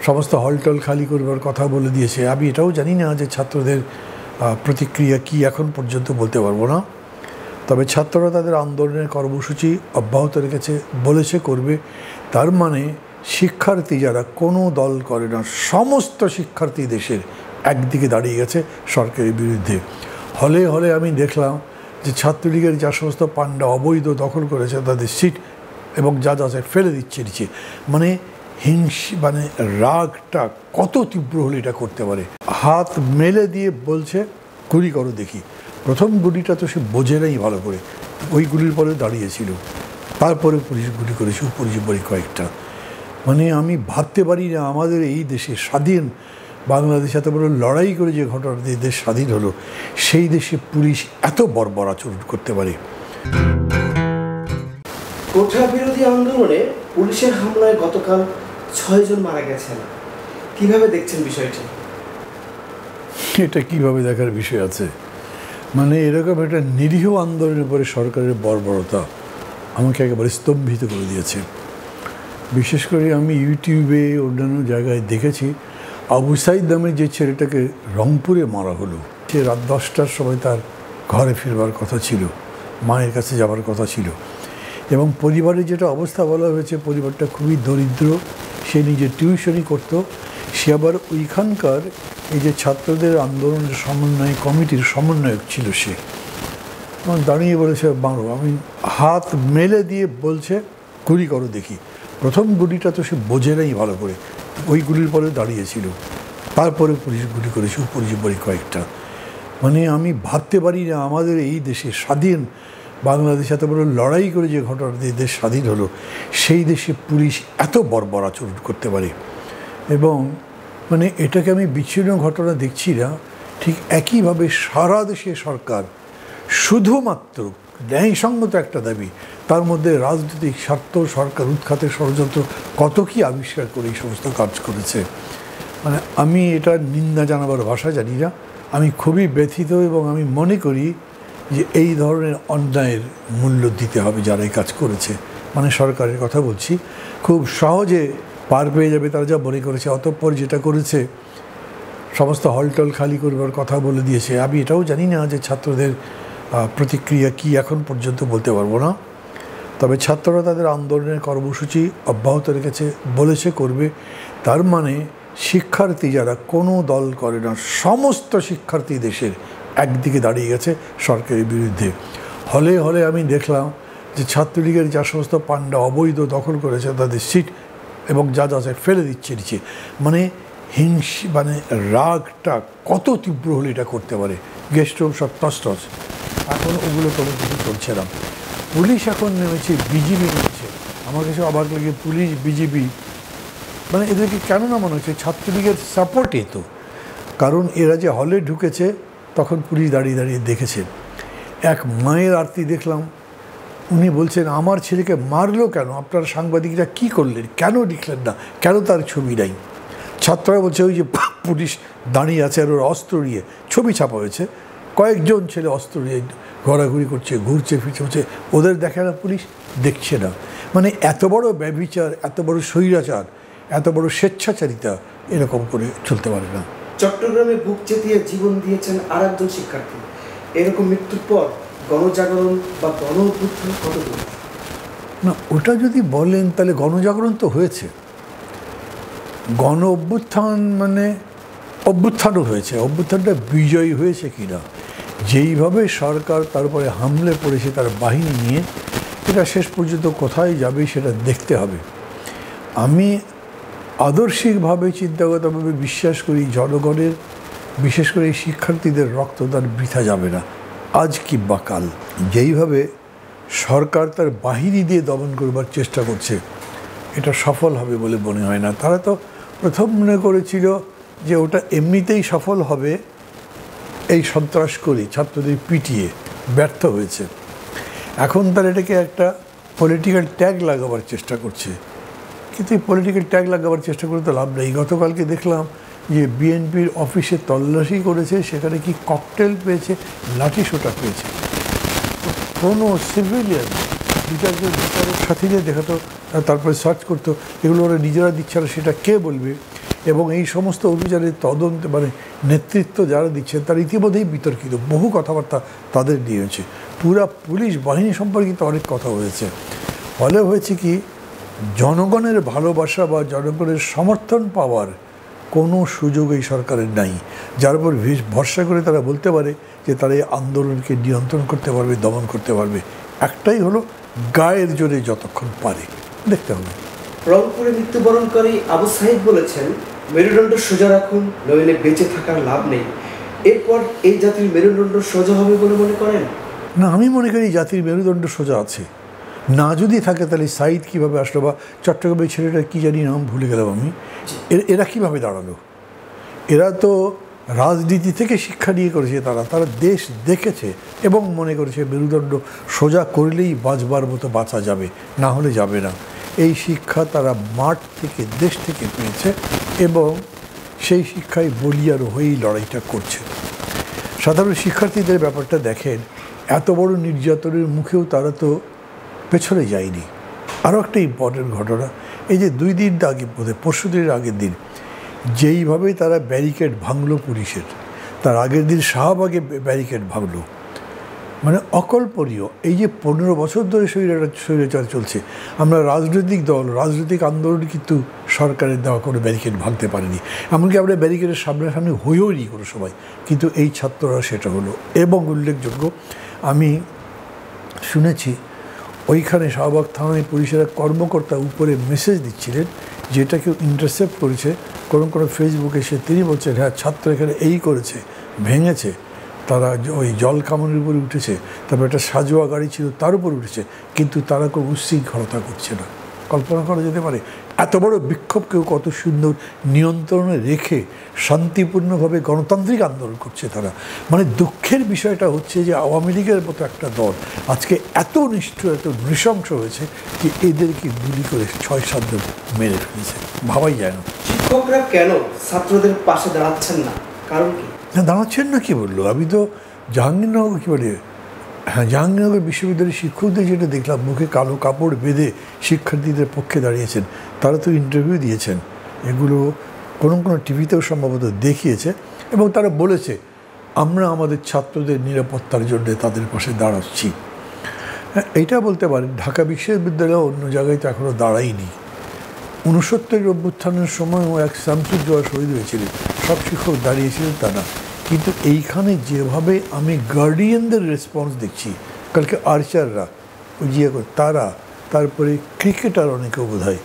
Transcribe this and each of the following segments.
সমস্ত হলটল খালি করবার কথা বলে দিয়েছে। আমি এটাও জানি না যে ছাত্রদের প্রতিক্রিয়া কি এখন পর্যন্ত বলতে পারবো না। তবে ছাত্ররা তাদের আন্দোলনের কর্মসূচি অব্যাহত রেখেছে, বলেছে করবে। তার মানে শিক্ষার্থী যারা কোনো দল করে না, সমস্ত শিক্ষার্থী দেশের একদিকে দাঁড়িয়ে গেছে সরকারের বিরুদ্ধে। হলে হলে আমি দেখলাম যে ছাত্রলীগের যা সমস্ত পান্ডা অবৈধ দখল করেছে তাদের সিট এবং যা যা ফেলে দিচ্ছে নিচে। মানে মানে রাগটা কত তীব্র হলে এটা করতে পারে। হাত মেলে দিয়ে বলছে গুলি করো দেখি। প্রথম গুলিটা তো সে বোঝে নাই ভালো করে, ওই গুলির পরে দাঁড়িয়েছিল, তারপরে পুলিশ গুলি করেছে উপরি কয়েকটা। মানে আমি ভাবতে পারি না আমাদের এই দেশে স্বাধীন বাংলাদেশ এত বড় লড়াই করে যে ঘটনা দেশ স্বাধীন হলো, সেই দেশে পুলিশ এত বর্বর আচরণ করতে পারে। কোটা বিরোধী আন্দোলনে পুলিশের হামলায় গতকাল 6 জন মারা গেছেন, কিভাবে দেখছেন বিষয়টি? এটা কিভাবে দেখার বিষয় আছে? মানে এরকম একটা নিরীহ আন্দোলনের পরে সরকারের বর্বরতা আমাকে একেবারে স্তম্ভিত করে দিয়েছে। বিশেষ করে আমি ইউটিউবে অন্যান্য জায়গায় দেখেছি আবু সাইদ নামের যে ছেলেটাকে রংপুরে মারা হলো, সে রাত 10টার সময় তার ঘরে ফিরবার কথা ছিল, মায়ের কাছে যাওয়ার কথা ছিল। এবং পরিবারের যেটা অবস্থা বলা হয়েছে, পরিবারটা খুবই দরিদ্র। সে নিজে টিউশনই করত। সে আবার ওইখানকার এই যে ছাত্রদের আন্দোলনের সমন্বয় কমিটির সমন্বয়ক ছিল। সে দাঁড়িয়ে বলেছে মারো। আমি হাত মেলে দিয়ে বলছে গুলি করো দেখি। প্রথম গুলিটা তো সে বোঝে নাই ভালো করে, ওই গুলির পরে দাঁড়িয়েছিল, তারপরে পুলিশ গুলি করেছে উপরি কয়েকটা। মানে আমি ভাবতে পারি না আমাদের এই দেশে স্বাধীন বাংলাদেশ এত বড় লড়াই করে যে ঘটনা দেশ স্বাধীন হলো, সেই দেশে পুলিশ এত বর্বর আচরণ করতে পারে। এবং মানে এটাকে আমি বিচ্ছিন্ন ঘটনা দেখছি না, ঠিক একইভাবে সারা দেশে সরকার শুধুমাত্র ন্যায়সঙ্গত একটা দাবি, তার মধ্যে রাজনৈতিক স্বার্থ, সরকার উৎখাতের ষড়যন্ত্র কত কি আবিষ্কার করে এই সমস্ত কাজ করেছে। মানে আমি এটা নিন্দা জানাবার ভাষা জানি না। আমি খুবই ব্যথিত এবং আমি মনে করি যে এই ধরনের অন্যায়ের মূল্য দিতে হবে যারা এই কাজ করেছে। মানে সরকারের কথা বলছি, খুব সহজে পার পেয়ে যাবে তারা যা মনে করেছে। অতঃপর যেটা করেছে সমস্ত হলটল খালি করবার কথা বলে দিয়েছে। আমি এটাও জানি না যে ছাত্রদের প্রতিক্রিয়া কি এখন পর্যন্ত বলতে পারবো না। তবে ছাত্ররা তাদের আন্দোলনের কর্মসূচি অব্যাহত রেখেছে, বলেছে করবে। তার মানে শিক্ষার্থী যারা কোনো দল করে না, সমস্ত শিক্ষার্থী দেশের একদিকে দাঁড়িয়ে গেছে সরকারের বিরুদ্ধে। হলে হলে আমি দেখলাম যে ছাত্রলীগের যা সমস্ত পান্ডা অবৈধ দখল করেছে তাদের সিট এবং যা যা ফেলে দিচ্ছে নিচে। মানে মানে রাগটা কত তীব্র হলে এটা করতে পারে। গেস্ট রুম সব টস। এখন ওগুলো কোনো কিছু করছে না। পুলিশ এখন নেমেছে, বিজিবি নেমেছে। আমার কাছে অবাক লাগে, পুলিশ বিজিবি মানে এদেরকে কেন না মনে হচ্ছে ছাত্রলীগের সাপোর্টে তো। কারণ এরা যে হলে ঢুকেছে তখন পুলিশ দাঁড়িয়ে দাঁড়িয়ে দেখেছে। এক মায়ের আরতি দেখলাম, উনি বলছেন আমার ছেলেকে মারলো কেন, আপনারা সাংবাদিকরা কি করলেন, কেন লিখলেন না, কেন তার ছবি নাই। ছাত্ররা বলছে ওই যে পুলিশ দাঁড়িয়ে আছে আর ওর অস্ত্র নিয়ে ছবি ছাপা হয়েছে, কয়েকজন ছেলে অস্ত্র নিয়ে ঘোরাঘুরি করছে, ঘুরছে ফিরছে, ওদের দেখে না, পুলিশ দেখছে না। মানে এত বড় ব্যভিচার, এত বড় স্বৈরাচার, এত বড় স্বেচ্ছাচারিতা এরকম করে চলতে পারে না। চট্টগ্রামে বুক চেতিয়ে জীবন দিয়েছেন আর একজন শিক্ষার্থী। এরকম মৃত্যুর পর গণজাগরণ বা গণ অভ্যুত্থান কত দূর? না, ওটা যদি বলেন তাহলে গণজাগরণ তো হয়েছে। গণ অভ্যুত্থান মানে অভ্যুত্থানও হয়েছে, অভ্যুত্থানটা বিজয়ী হয়েছে কিনা, যেইভাবে সরকার তারপরে হামলে পড়েছে তার বাহিনী নিয়ে, এটা শেষ পর্যন্ত কোথায় যাবে সেটা দেখতে হবে। আমি আদর্শিকভাবে চিন্তাগতভাবে বিশ্বাস করি জনগণের, বিশেষ করে এই শিক্ষার্থীদের রক্তদান বৃথা যাবে না আজ কিংবা কাল। যেইভাবে সরকার তার বাহিনী দিয়ে দমন করবার চেষ্টা করছে, এটা সফল হবে বলে মনে হয় না। তারা তো প্রথম মনে করেছিল যে ওটা এমনিতেই সফল হবে, এই সন্ত্রাস করে ছাত্রদের পিটিয়ে, ব্যর্থ হয়েছে। এখন তারা এটাকে একটা পলিটিক্যাল ট্যাগ লাগাবার চেষ্টা করছে, কিন্তু এই পলিটিক্যাল ট্যাগ লাগাবার চেষ্টা করে তো লাভ নেই। গতকালকে দেখলাম যে বিএনপির অফিসে তল্লাশি করেছে, সেখানে কি ককটেল পেয়েছে, লাঠিসোঁটা পেয়েছে। কোনো সিভিলিয়ান বিচারকের সাথে নিয়ে দেখাতো, তারপরে সার্চ করতো, এগুলো ওরা নিজেরা দিচ্ছে না, সেটা কে বলবে? এবং এই সমস্ত অভিযানের তদন্ত মানে নেতৃত্ব যারা দিচ্ছেন তারা ইতিমধ্যেই বিতর্কিত, বহু কথাবার্তা তাদের নিয়ে হয়েছে, পুরা পুলিশ বাহিনী সম্পর্কিত অনেক কথা হয়েছে। ফলে হয়েছে কি, জনগণের ভালোবাসা বা জনগণের সমর্থন পাওয়ার কোনো সুযোগ এই সরকারের নাই, যার উপর ভরসা করে তারা বলতে পারে যে তারা এই আন্দোলনকে নিয়ন্ত্রণ করতে পারবে, দমন করতে পারবে। একটাই হলো গায়ের জোরে যতক্ষণ পারে। দেখতে হবে। রংপুরে মৃত্যুবরণকারী আবু সাহিদ বলেছেন, মেরুদণ্ড সোজা রাখুন, নইলে বেঁচে থাকার লাভ নেই। এরপর এই জাতির মেরুদণ্ড সোজা হবে বলে মনে করেন? না, আমি মনে করি জাতির মেরুদণ্ড সোজা আছে। না যদি থাকে তাহলে সাইদ কীভাবে আসলো, বা চট্টগ্রামের ছেলেটা কী জানি নাম ভুলে গেলাম আমি, এরা কীভাবে দাঁড়ালো? এরা তো রাজনীতি থেকে শিক্ষা নিয়ে করেছে, তারা দেশ দেখেছে এবং মনে করেছে মেরুদণ্ড সোজা করলেই বাঁচবার মতো বাঁচা যাবে, না হলে যাবে না। এই শিক্ষা তারা মাঠ থেকে, দেশ থেকে পেয়েছে এবং সেই শিক্ষায় বলিয়ার হয়েই লড়াইটা করছে। সাধারণ শিক্ষার্থীদের ব্যাপারটা দেখেন, এত বড় নির্যাতনের মুখেও তারা তো পেছনে যায়নি। আরও একটা ইম্পর্টেন্ট ঘটনা, এই যে 2 দিন আগে, বোধহয় পরশু দিনের আগের দিন, যেইভাবে তারা ব্যারিকেড ভাঙলো পুলিশের, তার আগের দিন শাহবাগে ব্যারিকেড ভাঙলো, মানে অকল্পনীয়। এই যে 15 বছর ধরে স্বৈরাচার চলছে, আমরা রাজনৈতিক দল, রাজনৈতিক আন্দোলন কিন্তু সরকারের দেওয়া কোনো ব্যারিকেড ভাঙতে পারেনি, এমনকি আমরা ব্যারিকেডের সামনাসামনি হয়েও নি কোনো সময়, কিন্তু এই ছাত্ররা সেটা হলো। এবং উল্লেখযোগ্য, আমি শুনেছি ওইখানে শাহবাগ থানায় পুলিশের কর্মকর্তা উপরে মেসেজ দিচ্ছিলেন, যেটা কেউ ইন্টারসেপ্ট করেছে কোনো ফেসবুকে, তিনি বলছেন হ্যাঁ ছাত্র এখানে এই করেছে, ভেঙেছে, তারা ওই জল কামানের উপরে উঠেছে, তারপর একটা সাজোয়া গাড়ি ছিল তার উপর উঠেছে, কিন্তু তারা কোনো উচ্ছৃঙ্খলতা করছে না। কল্পনা করা যেতে পারে এত বড় বিক্ষোভকেও কত সুন্দর নিয়ন্ত্রণে রেখে শান্তিপূর্ণভাবে গণতান্ত্রিক আন্দোলন করছে তারা। মানে দুঃখের বিষয়টা হচ্ছে যে আওয়ামী লীগের মতো একটা দল আজকে এত নিষ্ঠুর, এত নৃশংস হয়েছে যে এদেরকে গুলি করে 6-7 জন মেরে ফেলেছে, ভাবাই যায় না। শিক্ষকরা কেন ছাত্রদের পাশে দাঁড়াচ্ছেন না, কারণ কি? না, দাঁড়াচ্ছেন না কি বললো? আমি তো জাহাঙ্গীরনগর কী বলে, হ্যাঁ জাহাঙ্গীরনগর বিশ্ববিদ্যালয়ের শিক্ষকদের যেটা দেখলাম, মুখে কালো কাপড় বেঁধে শিক্ষার্থীদের পক্ষে দাঁড়িয়েছেন, তারা তো ইন্টারভিউ দিয়েছেন, এগুলো কোনো টিভিতেও সম্ভবত দেখিয়েছে, এবং তারা বলেছে আমরা আমাদের ছাত্রদের নিরাপত্তার জন্য তাদের পাশে দাঁড়াচ্ছি। এইটা বলতে পারেন ঢাকা বিশ্ববিদ্যালয় অন্য জায়গায় তো এখনও দাঁড়ায়নি। 69 অভ্যুত্থানের সময়ও এক শামসুজ্জোহা শহীদ হয়েছিলেন, সব শিক্ষক দাঁড়িয়েছিলেন তা না, কিন্তু এইখানে যেভাবে আমি গার্ডিয়ানদের রেসপন্স দেখছি, কালকে আর্চাররা, ওই যে তারা, তারপরে ক্রিকেটার অনেকেও বোধহয়,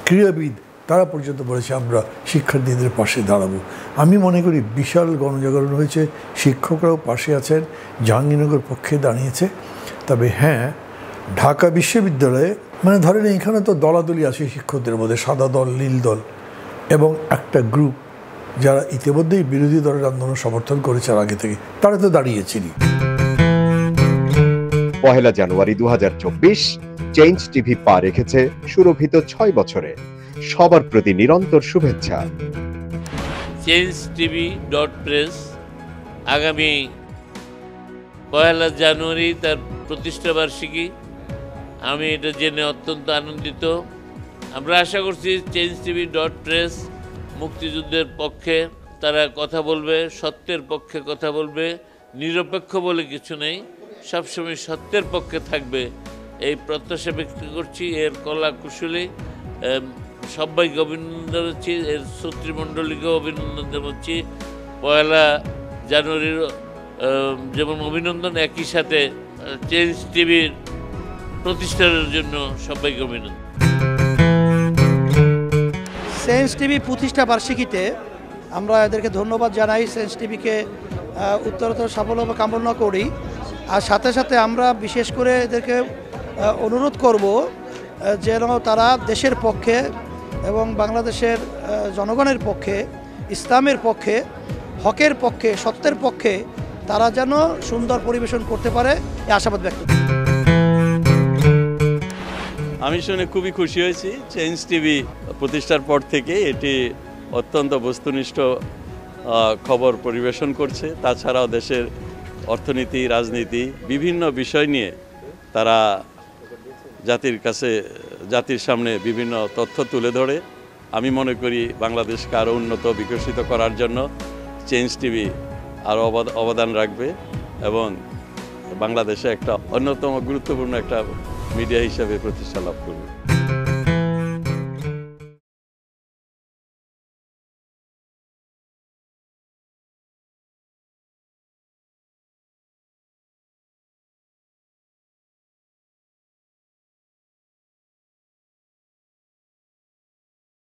ক্রীড়াবিদ, তারা পর্যন্ত বলেছে আমরা শিক্ষার্থীদের পাশে দাঁড়াবো। আমি মনে করি বিশাল গণজাগরণ হয়েছে, শিক্ষকরাও পাশে আছেন, জাহাঙ্গীরনগর পক্ষে দাঁড়িয়েছে। তবে হ্যাঁ, ঢাকা বিশ্ববিদ্যালয়ে মানে ধরেন এখানে তো দলাদলি আছে শিক্ষকদের মধ্যে, সাদা দল, নীল দল, এবং একটা গ্রুপ যারা ইতিমধ্যেই বিরোধী দলের আন্দোলন সমর্থন করেছে আর আগে থেকে, তারা তো দাঁড়িয়েছিলেন। 1 জানুয়ারি 2024 চেঞ্জ টিভি পা রেখেছে সুরভিত 6 বছরে। সবার প্রতি নিরন্তর শুভেচ্ছা। changeTV.press আগামী 1 জানুয়ারি তার প্রতিষ্ঠা বার্ষিকী। আমি এটা জেনে অত্যন্ত আনন্দিত। আমরা আশা করছি changeTV.press মুক্তিযুদ্ধের পক্ষে তারা কথা বলবে, সত্যের পক্ষে কথা বলবে, নিরপেক্ষ বলে কিছু নেই, সবসময় সত্যের পক্ষে থাকবে, এই প্রত্যাশা ব্যক্ত করছি। এর কলা কুশলী সবাইকে অভিনন্দন জানাচ্ছি, এর শ্রোতৃমণ্ডলীকেও অভিনন্দন জানাচ্ছি। 1 জানুয়ারির যেমন অভিনন্দন, একই সাথে চেঞ্জ টিভির প্রতিষ্ঠানের জন্য সবাইকে অভিনন্দন। চেঞ্জ টিভি প্রতিষ্ঠা বার্ষিকীতে আমরা এদেরকে ধন্যবাদ জানাই, চেঞ্জ টিভিকে উত্তরোত্তর সাফল্য কামনা করি। আর সাথে সাথে আমরা বিশেষ করে এদেরকে অনুরোধ করব যেন তারা দেশের পক্ষে এবং বাংলাদেশের জনগণের পক্ষে, ইসলামের পক্ষে, হকের পক্ষে, সত্যের পক্ষে তারা যেন সুন্দর পরিবেশন করতে পারে, এই আশাবাদ ব্যক্ত করি। আমি শুনে খুবই খুশি হয়েছি। চেঞ্জ টিভি প্রতিষ্ঠার পর থেকে এটি অত্যন্ত বস্তুনিষ্ঠ খবর পরিবেশন করছে। তাছাড়াও দেশের অর্থনীতি, রাজনীতি, বিভিন্ন বিষয় নিয়ে তারা জাতির সামনে বিভিন্ন তথ্য তুলে ধরে আমি মনে করি বাংলাদেশকে আরও উন্নত বিকশিত করার জন্য চেঞ্জ টিভি আরও অবদান রাখবে এবং বাংলাদেশে একটা অন্যতম গুরুত্বপূর্ণ একটা মিডিয়া হিসেবে প্রতিষ্ঠা লাভ করবে।